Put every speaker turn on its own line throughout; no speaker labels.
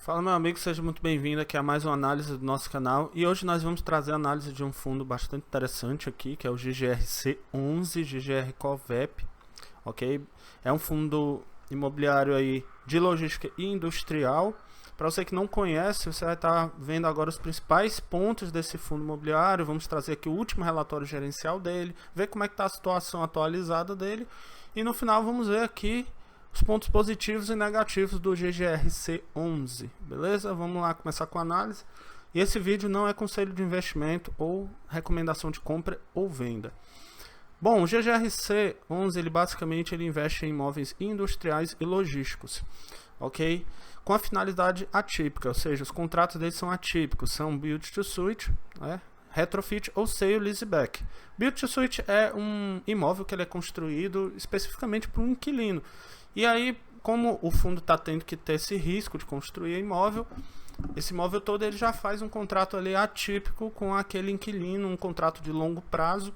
Fala, meu amigo, seja muito bem-vindo aqui a mais uma análise do nosso canal. E hoje nós vamos trazer a análise de um fundo bastante interessante aqui, que é o GGRC11, GGR Covep, ok? É um fundo imobiliário aí de logística e industrial. Para você que não conhece, você vai estar vendo agora os principais pontos desse fundo imobiliário. Vamos trazer aqui o último relatório gerencial dele, ver como é que está a situação atualizada dele. E no final vamos ver aqui os pontos positivos e negativos do GGRC11, beleza? Vamos lá começar com a análise. E esse vídeo não é conselho de investimento ou recomendação de compra ou venda. Bom, o GGRC11 ele investe em imóveis industriais e logísticos, ok? Com a finalidade atípica, ou seja, os contratos deles são atípicos, são build to suit, né? Retrofit ou sale leaseback. Build to suit é um imóvel que ele é construído especificamente para um inquilino. E aí, como o fundo está tendo que ter esse risco de construir imóvel, esse imóvel todo ele já faz um contrato ali atípico com aquele inquilino, um contrato de longo prazo,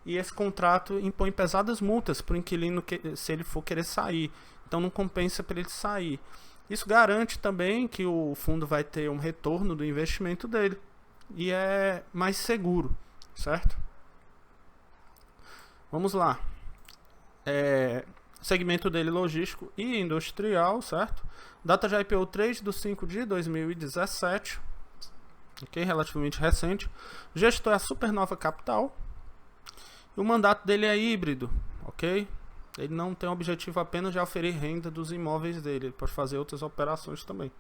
e esse contrato impõe pesadas multas para o inquilino se ele for querer sair. Então não compensa para ele sair. Isso garante também que o fundo vai ter um retorno do investimento dele e é mais seguro, certo? Vamos lá. Segmento dele logístico e industrial, certo? Data de IPO 3/5/2017, ok? Relativamente recente. Gestor é a Supernova Capital. E o mandato dele é híbrido, ok? Ele não tem o objetivo apenas de oferir renda dos imóveis dele, ele pode fazer outras operações também.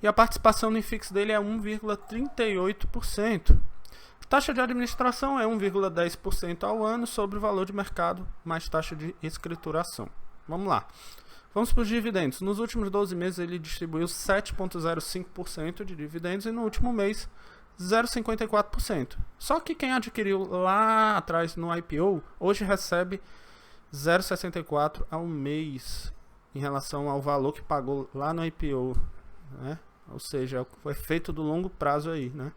E a participação no IFIX dele é 1,38%. Taxa de administração é 1,10% ao ano sobre o valor de mercado, mais taxa de escrituração. Vamos lá. Vamos para os dividendos. Nos últimos 12 meses ele distribuiu 7,05% de dividendos e no último mês 0,54%. Só que quem adquiriu lá atrás no IPO, hoje recebe 0,64% ao mês em relação ao valor que pagou lá no IPO, né? Ou seja, o efeito do longo prazo aí, né?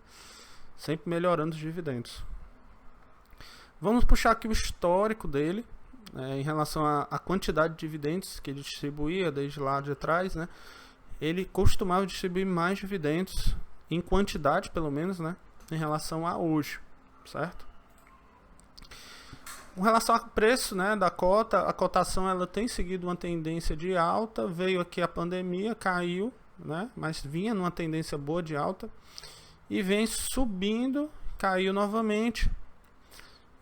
Sempre melhorando os dividendos. Vamos puxar aqui o histórico dele, em relação à quantidade de dividendos que ele distribuía desde lá de trás, né? Ele costumava distribuir mais dividendos, em quantidade pelo menos, né? Em relação a hoje, certo? Com relação ao preço, né, da cota, a cotação ela tem seguido uma tendência de alta, veio aqui a pandemia, caiu, né? Mas vinha numa tendência boa de alta. E vem subindo, caiu novamente.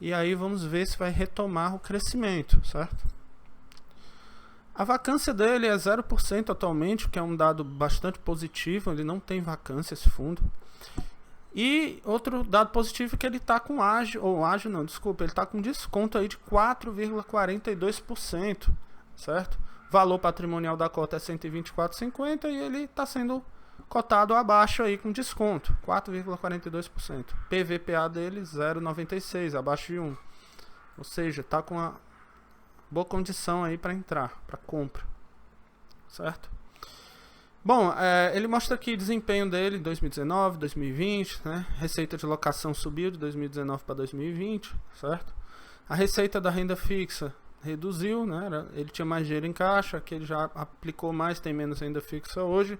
E aí vamos ver se vai retomar o crescimento, certo? A vacância dele é 0% atualmente, o que é um dado bastante positivo. Ele não tem vacância, esse fundo. E outro dado positivo é que ele está com ele está com desconto aí de 4,42%, certo? Valor patrimonial da cota é 124,50 e ele está sendo cotado abaixo aí com desconto, 4,42%. PVPA dele 0,96, abaixo de 1. Ou seja, está com uma boa condição aí para entrar, para compra, certo? Bom, ele mostra aqui o desempenho dele em 2019, 2020, né? Receita de locação subiu de 2019 para 2020, certo? A receita da renda fixa reduziu, né? Ele tinha mais dinheiro em caixa, aqui ele já aplicou mais, tem menos renda fixa hoje.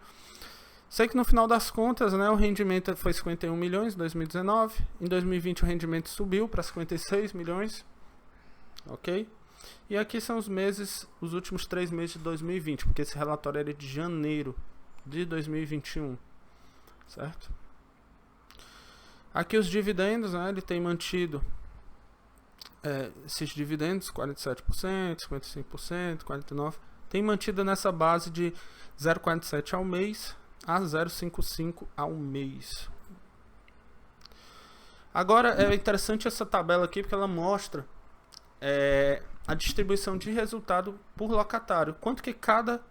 Sei que no final das contas, né, o rendimento foi 51 milhões em 2019. Em 2020 o rendimento subiu para 56 milhões. Ok? E aqui são os últimos 3 meses de 2020, porque esse relatório era de janeiro de 2021. Certo? Aqui os dividendos, né, ele tem mantido esses dividendos, 47%, 55%, 49%. Tem mantido nessa base de 0,47 ao mês a 0,55 ao mês. Agora é interessante essa tabela aqui porque ela mostra a distribuição de resultado por locatário, quanto que cada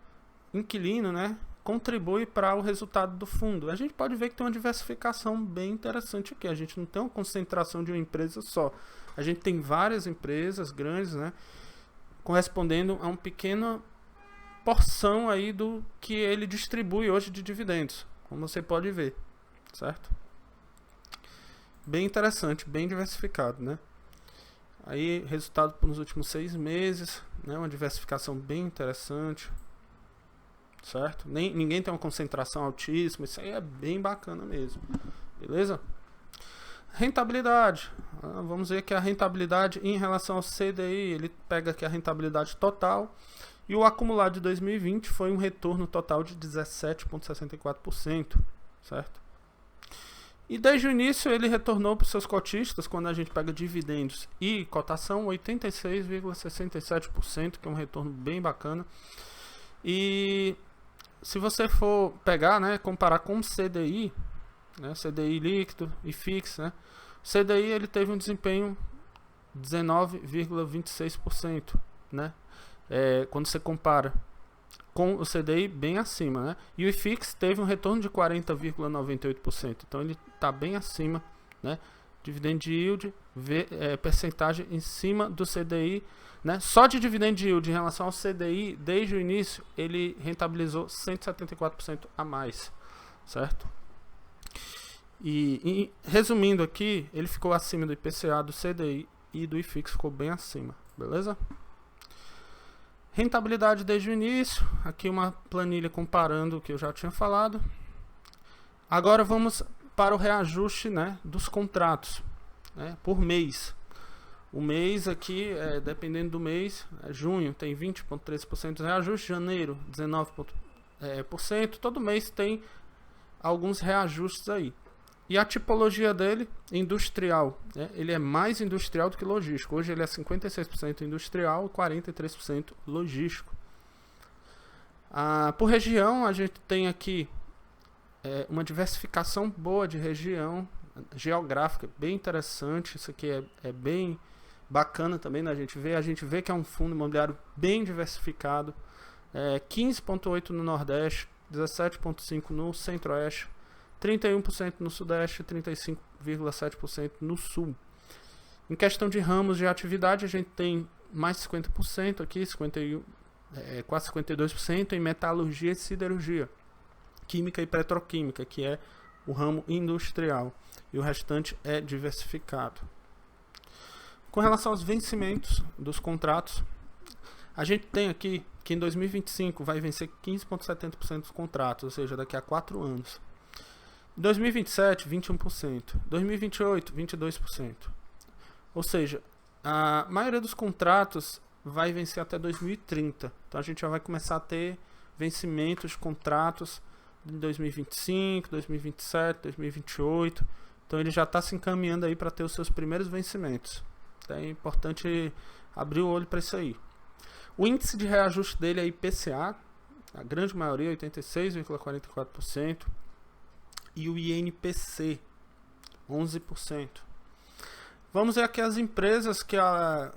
inquilino, né, contribui para o resultado do fundo. A gente pode ver que tem uma diversificação bem interessante aqui. A gente não tem uma concentração de uma empresa só. A gente tem várias empresas grandes, né, correspondendo a uma pequena porção aí do que ele distribui hoje de dividendos, como você pode ver, certo? Bem interessante, bem diversificado, né? Aí, resultado nos últimos 6 meses, né? Uma diversificação bem interessante. certo? Ninguém tem uma concentração altíssima, isso aí é bem bacana mesmo, beleza? Rentabilidade, vamos ver que a rentabilidade em relação ao CDI, ele pega aqui a rentabilidade total, e o acumulado de 2020 foi um retorno total de 17,64%, certo? E desde o início ele retornou para os seus cotistas, quando a gente pega dividendos e cotação, 86,67%, que é um retorno bem bacana. E se você for pegar, né, comparar com o CDI, né, CDI líquido e fixo, né, o CDI ele teve um desempenho 19,26%, né, quando você compara com o CDI bem acima, né? E o IFIX teve um retorno de 40,98%, então ele está bem acima, né? Dividend yield, percentagem em cima do CDI, né? Só de dividend yield em relação ao CDI, desde o início, ele rentabilizou 174% a mais, certo? E resumindo aqui, ele ficou acima do IPCA, do CDI e do IFIX ficou bem acima, beleza? Rentabilidade desde o início, aqui uma planilha comparando o que eu já tinha falado. Agora vamos para o reajuste, né, dos contratos, né, por mês. O mês aqui, dependendo do mês, junho tem 20,13% de reajuste, janeiro 19%, todo mês tem alguns reajustes aí. E a tipologia dele, industrial, né? Ele é mais industrial do que logístico. Hoje ele é 56% industrial e 43% logístico. Por região, a gente tem aqui uma diversificação boa de região geográfica, bem interessante. Isso aqui é bem bacana também, né? A gente vê que é um fundo imobiliário bem diversificado. 15,8% no Nordeste, 17,5% no Centro-Oeste, 31% no Sudeste e 35,7% no Sul. Em questão de ramos de atividade, a gente tem mais 50% aqui, quase 52% em metalurgia e siderurgia, química e petroquímica, que é o ramo industrial, e o restante é diversificado. Com relação aos vencimentos dos contratos, a gente tem aqui que em 2025 vai vencer 15,70% dos contratos, ou seja, daqui a 4 anos. 2027, 21%. 2028, 22%. Ou seja, a maioria dos contratos vai vencer até 2030. Então a gente já vai começar a ter vencimentos de contratos em 2025, 2027, 2028. Então ele já está se encaminhando aí para ter os seus primeiros vencimentos. Então é importante abrir o olho para isso aí. O índice de reajuste dele é IPCA, a grande maioria, 86,44%. E o INPC, 11%. Vamos ver aqui as empresas que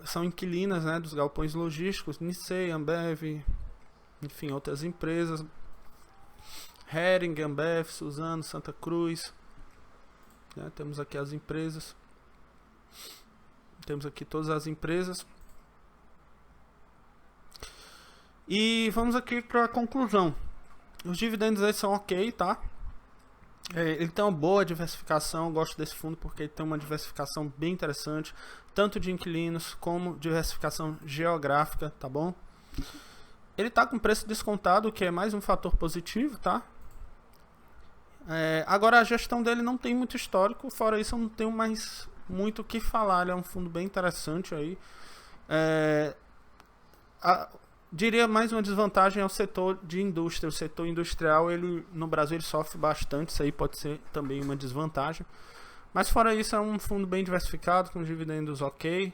são inquilinas, né, dos galpões logísticos, Nissei, Ambev, enfim, outras empresas, Hering, Ambev, Suzano, Santa Cruz, né, temos aqui as empresas, temos aqui todas as empresas. E vamos aqui para a conclusão. Os dividendos aí são ok, tá? Ele tem uma boa diversificação, eu gosto desse fundo porque ele tem uma diversificação bem interessante, tanto de inquilinos como diversificação geográfica, tá bom? Ele tá com preço descontado, o que é mais um fator positivo, tá? Agora a gestão dele não tem muito histórico, fora isso eu não tenho mais muito o que falar, ele é um fundo bem interessante aí. Diria mais uma desvantagem ao setor de indústria. O setor industrial, ele, no Brasil, ele sofre bastante. Isso aí pode ser também uma desvantagem. Mas fora isso, é um fundo bem diversificado, com dividendos ok.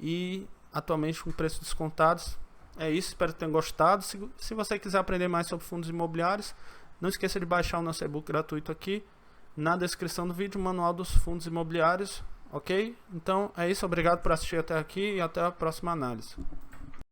E atualmente com preços descontados. É isso, espero que tenham gostado. Se você quiser aprender mais sobre fundos imobiliários, não esqueça de baixar o nosso e-book gratuito aqui na descrição do vídeo, Manual dos Fundos Imobiliários. Ok? Então é isso, obrigado por assistir até aqui e até a próxima análise.